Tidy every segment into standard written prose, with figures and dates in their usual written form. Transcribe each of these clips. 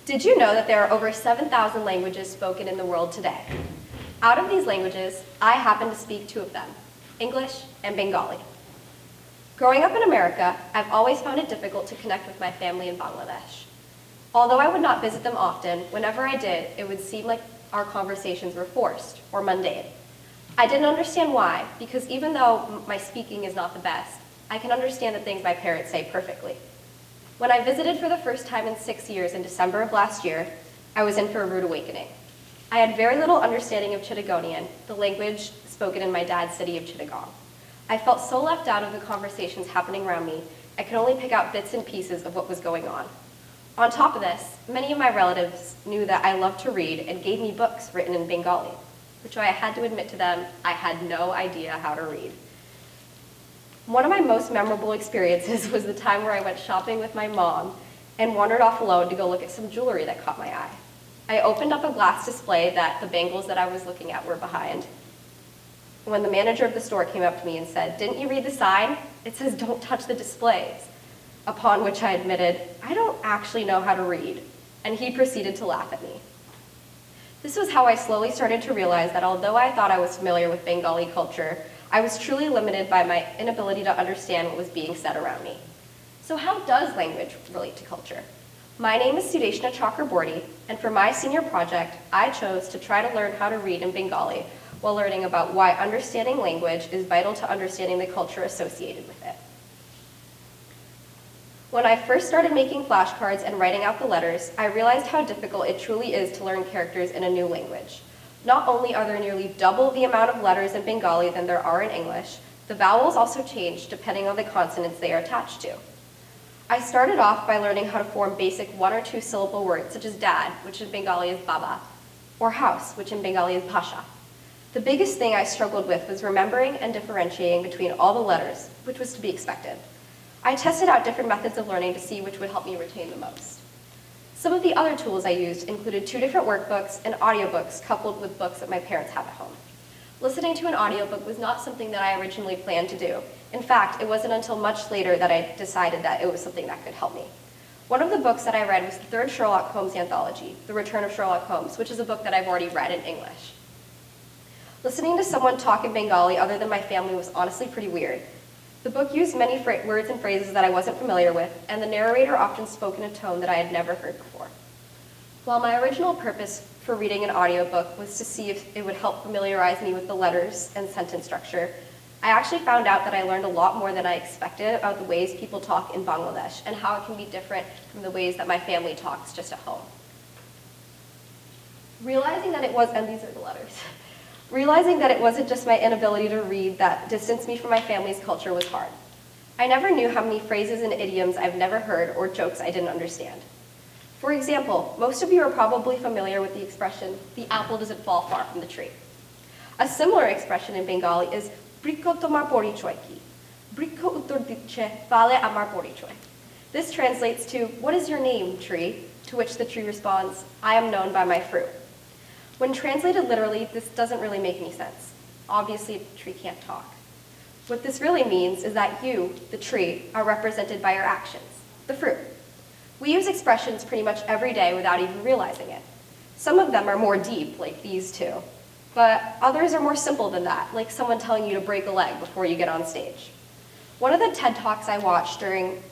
Did you know that there are over 7,000 languages spoken in the world today? Out of these languages, I happen to speak two of them, English and Bengali. Growing up in America, I've always found it difficult to connect with my family in Bangladesh. Although I would not visit them often, whenever I did, it would seem like our conversations were forced or mundane. I didn't understand why, because even though my speaking is not the best, I can understand the things my parents say perfectly. When I visited for the first time in 6 years in December of last year, I was in for a rude awakening. I had very little understanding of Chittagonian, the language spoken in my dad's city of Chittagong. I felt so left out of the conversations happening around me, I could only pick out bits and pieces of what was going on. On top of this, many of my relatives knew that I loved to read and gave me books written in Bengali, which I had to admit to them, I had no idea how to read. One of my most memorable experiences was the time where I went shopping with my mom and wandered off alone to go look at some jewelry that caught my eye. I opened up a glass display that the bangles that I was looking at were behind. When the manager of the store came up to me and said, "Didn't you read the sign? It says don't touch the displays." Upon which I admitted, I don't actually know how to read, and he proceeded to laugh at me. This was how I slowly started to realize that although I thought I was familiar with Bengali culture, I was truly limited by my inability to understand what was being said around me. So how does language relate to culture? My name is Sudeshna, and for my senior project, I chose to try to learn how to read in Bengali while learning about why understanding language is vital to understanding the culture associated with it. When I first started making flashcards and writing out the letters, I realized how difficult it truly is to learn characters in a new language. Not only are there nearly double the amount of letters in Bengali than there are in English, the vowels also change depending on the consonants they are attached to. I started off by learning how to form basic one or two syllable words such as dad, which in Bengali is baba, or house, which in Bengali is pasha. The biggest thing I struggled with was remembering and differentiating between all the letters, which was to be expected. I tested out different methods of learning to see which would help me retain the most. Some of the other tools I used included 2 different workbooks and audiobooks coupled with books that my parents have at home. Listening to an audiobook was not something that I originally planned to do. In fact, it wasn't until much later that I decided that it was something that could help me. One of the books that I read was the 3rd Sherlock Holmes anthology, The Return of Sherlock Holmes, which is a book that I've already read in English. Listening to someone talk in Bengali other than my family was honestly pretty weird. The book used many words and phrases that I wasn't familiar with, and the narrator often spoke in a tone that I had never heard before. While my original purpose for reading an audiobook was to see if it would help familiarize me with the letters and sentence structure, I actually found out that I learned a lot more than I expected about the ways people talk in Bangladesh and how it can be different from the ways that my family talks just at home. Realizing that it wasn't just my inability to read that distanced me from my family's culture was hard. I never knew how many phrases and idioms I've never heard or jokes I didn't understand. For example, most of you are probably familiar with the expression, "the apple doesn't fall far from the tree." A similar expression in Bengali is, "Brikho tomar porichoy ki?" Brikho uttor dicche, "Fale amar porichoy." This translates to, "What is your name, tree?" To which the tree responds, "I am known by my fruit." When translated literally, this doesn't really make any sense. Obviously, a tree can't talk. What this really means is that you, the tree, are represented by your actions, the fruit. We use expressions pretty much every day without even realizing it. Some of them are more deep, like these two, but others are more simple than that, like someone telling you to break a leg before you get on stage. One of the TED Talks I watched during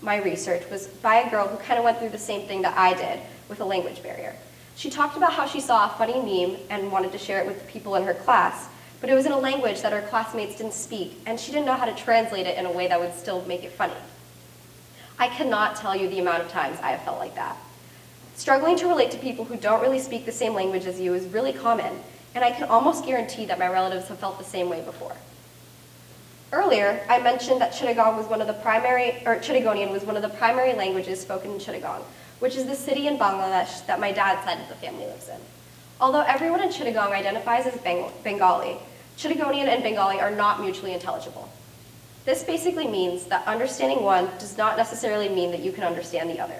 my research was by a girl who kind of went through the same thing that I did with a language barrier. She talked about how she saw a funny meme and wanted to share it with the people in her class, but it was in a language that her classmates didn't speak, and she didn't know how to translate it in a way that would still make it funny. I cannot tell you the amount of times I have felt like that. Struggling to relate to people who don't really speak the same language as you is really common, and I can almost guarantee that my relatives have felt the same way before. Earlier, I mentioned that Chittagonian was one of the primary languages spoken in Chittagong, which is the city in Bangladesh that my dad's side of the family lives in. Although everyone in Chittagong identifies as Bengali, Chittagonian and Bengali are not mutually intelligible. This basically means that understanding one does not necessarily mean that you can understand the other.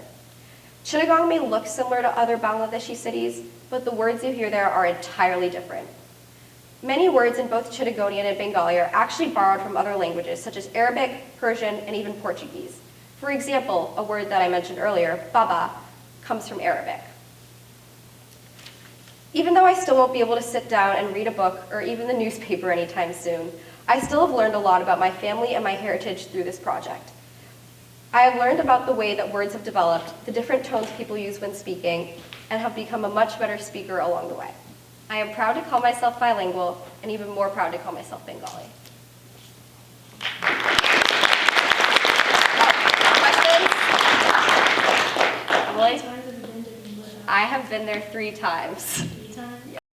Chittagong may look similar to other Bangladeshi cities, but the words you hear there are entirely different. Many words in both Chittagonian and Bengali are actually borrowed from other languages, such as Arabic, Persian, and even Portuguese. For example, a word that I mentioned earlier, baba, comes from Arabic. Even though I still won't be able to sit down and read a book or even the newspaper anytime soon, I still have learned a lot about my family and my heritage through this project. I have learned about the way that words have developed, the different tones people use when speaking, and have become a much better speaker along the way. I am proud to call myself bilingual, and even more proud to call myself Bengali. Questions? I have been there 3 times.